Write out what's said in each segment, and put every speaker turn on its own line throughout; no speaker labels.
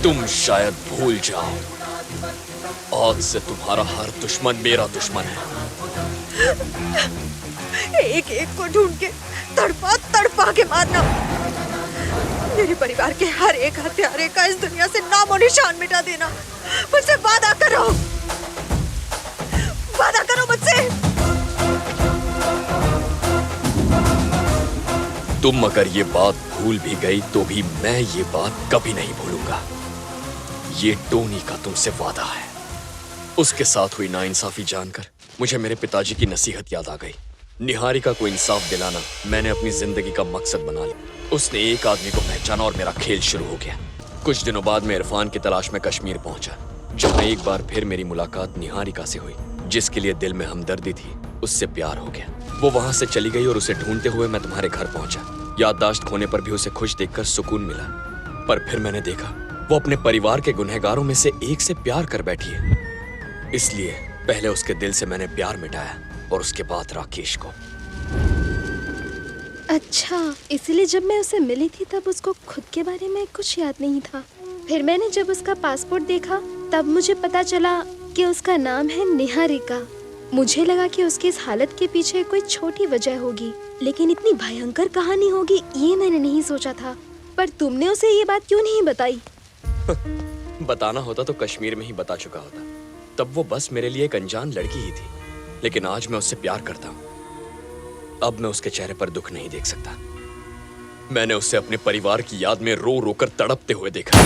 तुम शायद भूल जाओ, आज से तुम्हारा हर दुश्मन मेरा दुश्मन है।
एक एक को ढूंढ के तड़पा तड़पा के मारना। मेरे परिवार के हर एक हत्यारे का इस दुनिया से नामो निशान मिटा देना। मुझसे वादा करो, वादा करो मुझसे।
तुम अगर ये बात भूल भी गई तो भी मैं ये बात कभी नहीं भूलूंगा। ये टोनी का तुमसे वादा है। उसके साथ हुई नाइंसाफी जानकर मुझे मेरे पिताजी की नसीहत याद आ गई। निहारिका को इंसाफ दिलाना मैंने अपनी जिंदगी का मकसद बना लिया। उसने एक आदमी को पहचाना और मेरा खेल शुरू हो गया। कुछ दिनों बाद मैं इरफान की तलाश में कश्मीर पहुंचा, जहां एक बार फिर मेरी मुलाकात निहारिका से हुई, जिसके लिए दिल में हमदर्दी थी। उससे प्यार हो गया। वो वहां से चली गई और उसे ढूंढते हुए मैं तुम्हारे घर पहुंचा। याददाश्त खोने पर भी उसे खुश देखकर सुकून मिला। पर फिर मैंने देखा वो अपने परिवार के गुनहगारों में से एक से प्यार कर बैठी है। इसलिए पहले उसके दिल से मैंने प्यार मिटाया और उसके बाद राकेश को।
अच्छा, इसलिए जब मैं उसे मिली थी तब उसको खुद के बारे में कुछ याद नहीं था। फिर मैंने जब उसका पासपोर्ट देखा तब मुझे पता चला कि उसका नाम है निहारिका। मुझे लगा कि उसकी इस हालत के पीछे कोई छोटी वजह होगी, लेकिन इतनी भयंकर कहानी होगी ये मैंने नहीं सोचा था। पर तुमने उसे ये बात क्यों नहीं बताई?
बताना होता तो कश्मीर में ही बता चुका होता। तब वो बस मेरे लिए एक अनजान लड़की ही थी, लेकिन आज मैं उससे प्यार करता हूँ। अब मैं उसके चेहरे पर दुख नहीं देख सकता। मैंने उसे अपने परिवार की याद में रो रो कर तड़पते हुए देखा।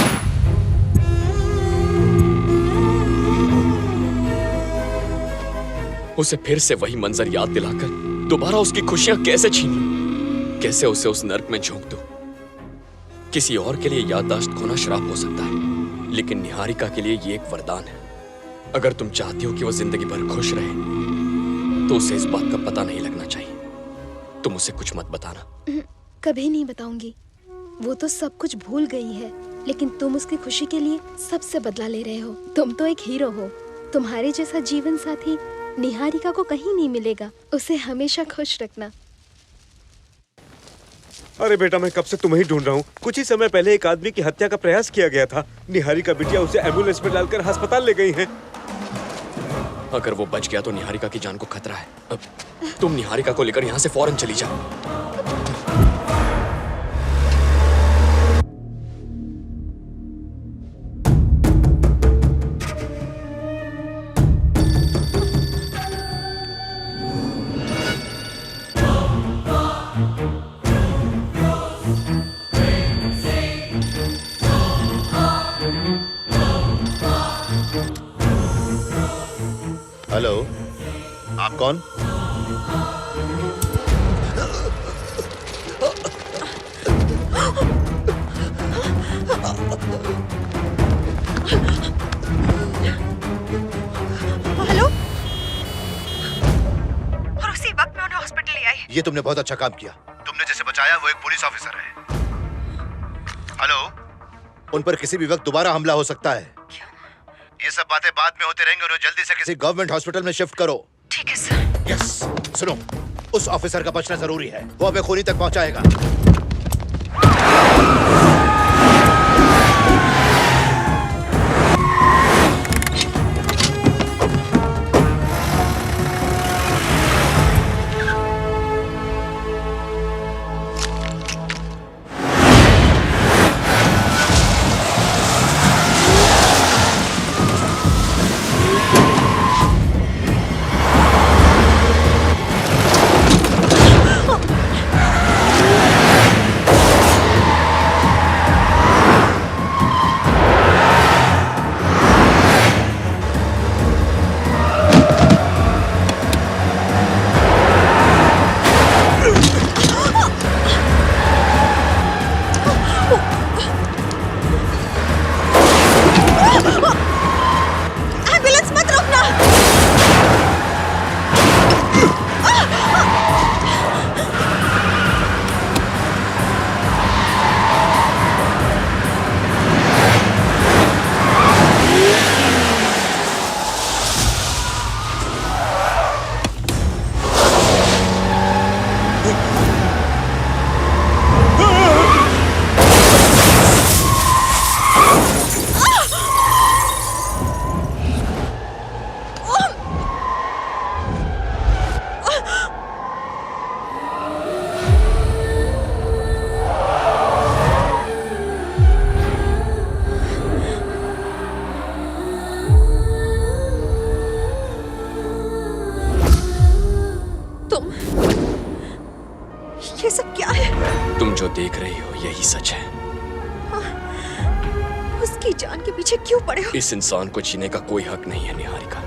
उसे फिर से वही मंजर याद दिलाकर दोबारा उसकी खुशियां कैसे छीन लूं? कैसे उसे उस नर्क में झोंक दूं? किसी और के लिए याददाश्त खोना श्राप हो सकता है, लेकिन निहारिका के लिए ये एक वरदान है। अगर तुम चाहती हो कि वो जिंदगी भर खुश रहे तो उसे इस बात का पता नहीं लगना चाहिए। तुम उसे कुछ मत बताना।
कभी नहीं बताऊंगी। वो तो सब कुछ भूल गई है, लेकिन तुम उसकी खुशी के लिए सबसे बदला ले रहे हो। तुम तो एक हीरो हो। तुम्हारे जैसा जीवन साथी निहारिका को कहीं नहीं मिलेगा। उसे हमेशा खुश रखना।
अरे बेटा, मैं कब से तुम्हें ही ढूंढ रहा हूँ। कुछ ही समय पहले एक आदमी की हत्या का प्रयास किया गया था। निहारिका बिटिया उसे एम्बुलेंस में डालकर अस्पताल ले गई है।
अगर वो बच गया तो निहारिका की जान को खतरा है। अब तुम निहारिका को लेकर यहाँ से फौरन चली जाओ।
हेलो, आप कौन?
हेलो। और उसी वक्त मैं उन्हें हॉस्पिटल ले आई।
ये तुमने बहुत अच्छा काम किया। तुमने जैसे बचाया वो एक पुलिस ऑफिसर है। हेलो, उन पर किसी भी वक्त दोबारा हमला हो सकता है। ये सब बातें बाद में होते रहेंगे। उन्हें जल्दी से किसी गवर्नमेंट हॉस्पिटल में शिफ्ट करो।
ठीक है सर।
यस। सुनो, उस ऑफिसर का बचना जरूरी है। वो हमें खूनी तक पहुंचाएगा।
देख रही हो यही सच है।
उसकी जान के पीछे क्यों पड़े हो?
इस इंसान को जीने का कोई हक नहीं है निहारिका,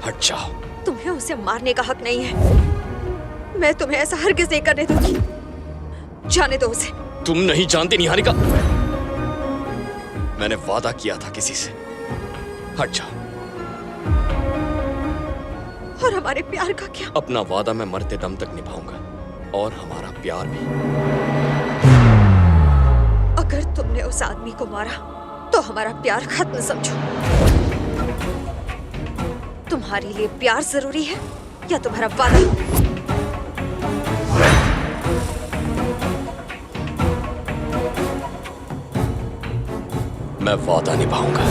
हट जाओ।
तुम्हें उसे मारने का हक नहीं है। मैं तुम्हें ऐसा हरगिज नहीं करने दूंगी। जाने दो उसे।
तुम नहीं जानती निहारिका, मैंने वादा किया था किसी से। हट जाओ।
और हमारे प्यार का क्या?
अपना वादा मैं मरते दम तक निभाऊंगा, और हमारा प्यार भी।
अगर तुमने उस आदमी को मारा तो हमारा प्यार खत्म समझो। तुम्हारे लिए प्यार जरूरी है या तुम्हारा वादा?
मैं वादा निभाऊंगा।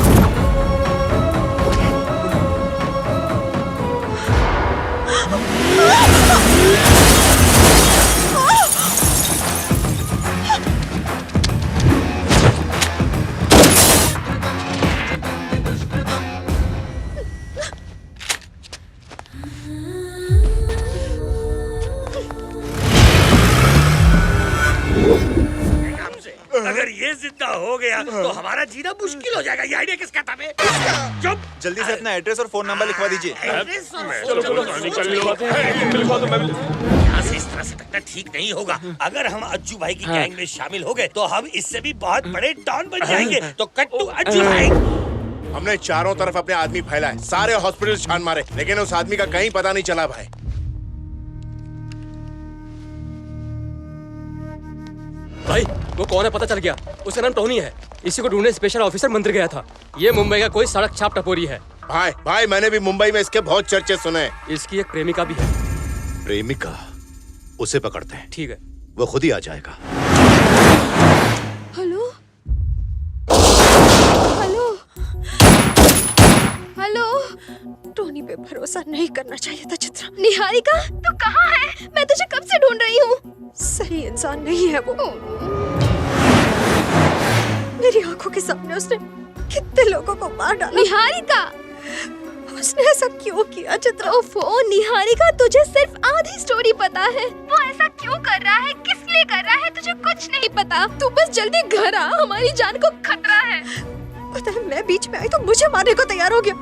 अगर ये जिंदा हो गया तो हमारा जीना मुश्किल हो जाएगा। ये आइडिया किसका था बे? चुप!
जल्दी से अपना एड्रेस और फोन नंबर लिखवा दीजिए।
यहाँ से इस तरह से टकना ठीक नहीं होगा। अगर हम अज्जू भाई की गैंग में शामिल हो गए तो हम इससे भी बहुत बड़े डॉन बन जाएंगे। तो कट टू अज्जू भाई।
हमने चारों तरफ अपने आदमी फैलाए, सारे हॉस्पिटल छान मारे, लेकिन उस आदमी का कहीं पता नहीं चला भाई।
भाई वो कौन है पता चल गया। उसका नाम टोनी है। इसी को ढूंढने स्पेशल ऑफिसर मंदिर गया था। ये मुंबई का कोई सड़क छाप टपोरी है।
भाई मैंने भी मुंबई में इसके बहुत चर्चे सुने।
इसकी एक प्रेमिका भी है।
प्रेमिका? उसे पकड़ते हैं।
ठीक है,
वो खुद ही आ जाएगा।
Hello hello hello.
टोनी पे भरोसा नहीं करना चाहिए था चित्रा।
निहारिका तू कहाँ है? मैं तुझे कब से ढूंढ रही हूँ।
सही इंसान नहीं है वो। मेरी आंखों के सामने उसने कितने लोगों को मार डाला।
निहारिका
उसने ऐसा क्यों किया चित्रा?
ओफो निहारिका, तुझे सिर्फ आधी स्टोरी पता है। वो ऐसा क्यों कर रहा है, किस लिए कर रहा है, तुझे कुछ नहीं पता। तू बस जल्दी घर आ, हमारी जान को खतरा है।
पता है मैं बीच में आई तो मुझे मारने को तैयार हो गया।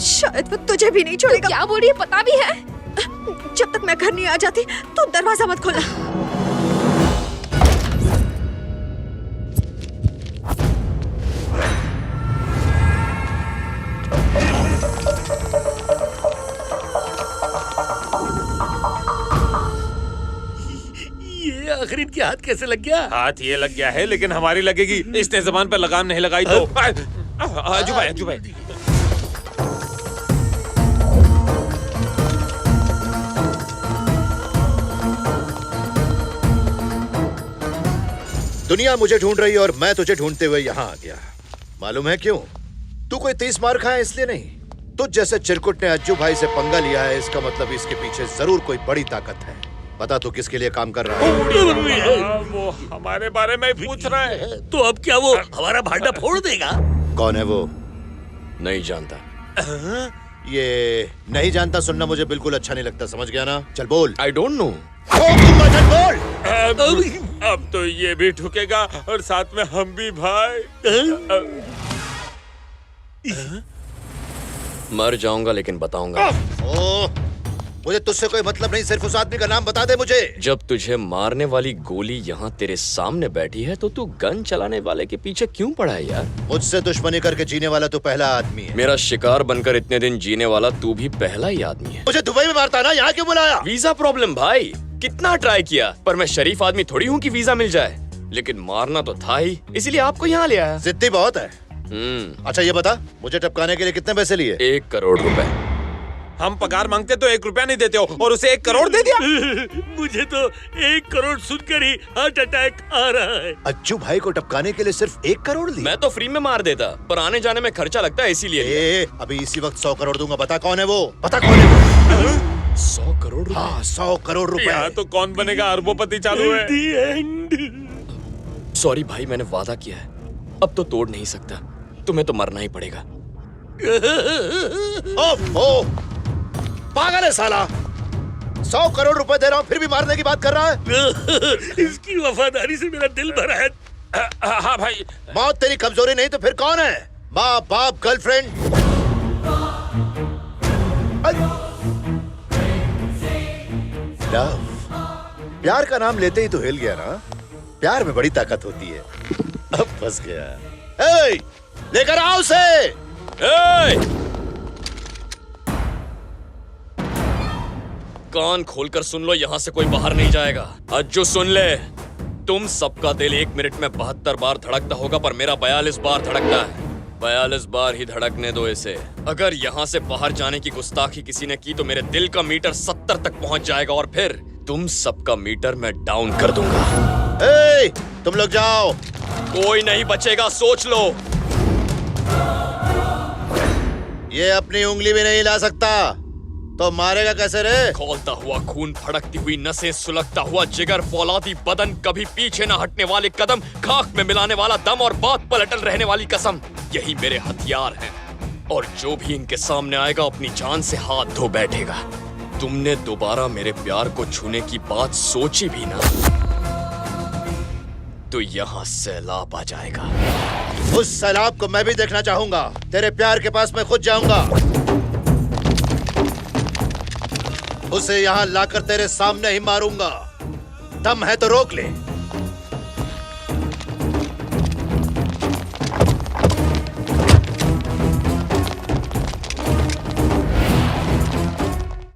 शायद वो तुझे भी नहीं छोड़ेगा।
क्या बोल रही है पता भी है?
जब तक मैं घर नहीं आ जाती तो दरवाजा मत खोलना।
ये आखिर इनके हाथ कैसे लग गया?
हाथ ये लग गया है, लेकिन हमारी लगेगी। इसने जबान पर लगाम नहीं लगाई तो। अज्जू भाई
दुनिया मुझे ढूंढ रही है और मैं तुझे ढूंढते हुए यहाँ आ गया। मालूम है क्यों? तू कोई 30 मार खाया इसलिए नहीं। तुझ जैसे चिरकुट ने अज्जू भाई से पंगा लिया है, इसका मतलब इसके पीछे जरूर कोई बड़ी ताकत है। बता तू किसके लिए काम कर रहा है?
वो हमारे बारे में पूछ रहा है।
तो अब क्या वो हमारा भांडा फोड़ देगा?
कौन है वो?
नहीं जानता।
ये नहीं जानता सुनना मुझे बिल्कुल अच्छा नहीं लगता, समझ गया ना? चल बोल।
I don't know.
बोल।
अब तो ये भी ठुकेगा और साथ में हम भी भाई।
मर जाऊंगा लेकिन बताऊंगा।
मुझे तुझसे कोई मतलब नहीं, सिर्फ उस आदमी का नाम बता दे मुझे।
जब तुझे मारने वाली गोली यहाँ तेरे सामने बैठी है तो तू गन चलाने वाले के पीछे क्यों पड़ा है यार?
मुझसे दुश्मनी करके जीने वाला तू पहला आदमी है।
मेरा शिकार बनकर इतने दिन जीने वाला तू भी पहला ही आदमी है।
मुझे दुबई में मारता ना, यहाँ क्यों बुलाया?
वीजा प्रॉब्लम भाई, कितना ट्राई किया पर मैं शरीफ आदमी थोड़ी हूँ कि वीजा मिल जाए। लेकिन मारना तो था ही, इसीलिए आपको यहाँ ले आया।
जिद्दी बहुत है। अच्छा ये बता, मुझे टपकाने के लिए कितने पैसे लिए?
1 करोड़ रुपए।
हम पगार मांगते तो 1 रुपया नहीं देते हो और उसे 1 करोड़ दे दिया।
मुझे तो 1 करोड़ सुनकर ही हार्ट अटैक आ रहा है।
अज्जू भाई को टपकाने के लिए सिर्फ 1 करोड़ लिए?
मैं तो फ्री में मार देता, पर आने जाने में खर्चा लगता है इसीलिए।
अभी इसी वक्त 100 करोड़ दूंगा। बता कौन है वो? बता कौन है वो?
100 करोड़?
हाँ 100 करोड़ रुपए।
यहाँ तो कौन बनेगा अरबोपति चालू है।
सॉरी भाई, मैंने वादा किया है, अब तो तोड़ नहीं सकता। तुम्हें तो मरना ही पड़ेगा।
पागल है साला। 100 करोड़ रुपए दे रहा हूँ फिर भी मारने की बात कर रहा है।
इसकी वफादारी से मेरा दिल भरा है।
हाँ भाई,
मौत तेरी कमजोरी नहीं तो फिर कौन है? माँ बाप गर्लफ्रेंड? लव, प्यार का नाम लेते ही तो हिल गया ना। प्यार में बड़ी ताकत होती है। अब फंस गया। ए, लेकर आओ उसे।
कान खोलकर सुन लो, यहाँ से कोई बाहर नहीं जाएगा। अज्जू सुन ले, तुम सबका दिल 1 मिनट में 72 बार धड़कता होगा, पर मेरा 42 बार धड़कता है। 42 बार ही धड़कने दो इसे। अगर यहाँ से बाहर जाने की गुस्ताखी किसी ने की तो मेरे दिल का मीटर 70 तक पहुँच जाएगा और फिर तुम सबका मीटर मैं डाउन कर दूंगा।
ए, तुम लोग जाओ।
कोई नहीं बचेगा, सोच लो।
ये अपनी उंगली भी नहीं ला सकता तो मारेगा कैसे रे?
खौलता हुआ खून, फड़कती हुई नसें, सुलगता हुआ जिगर, फौलादी बदन, कभी पीछे न हटने वाले कदम, खाक में मिलाने वाला दम और बात पर अटल रहने वाली कसम, यही मेरे हथियार हैं। और जो भी इनके सामने आएगा अपनी जान से हाथ धो बैठेगा। तुमने दोबारा मेरे प्यार को छूने की बात सोची भी ना तो यहाँ सैलाब आ जाएगा।
उस सैलाब को मैं भी देखना चाहूंगा। तेरे प्यार के पास मैं खुद जाऊंगा। उसे यहाँ लाकर तेरे सामने ही मारूंगा। दम है तो रोक ले।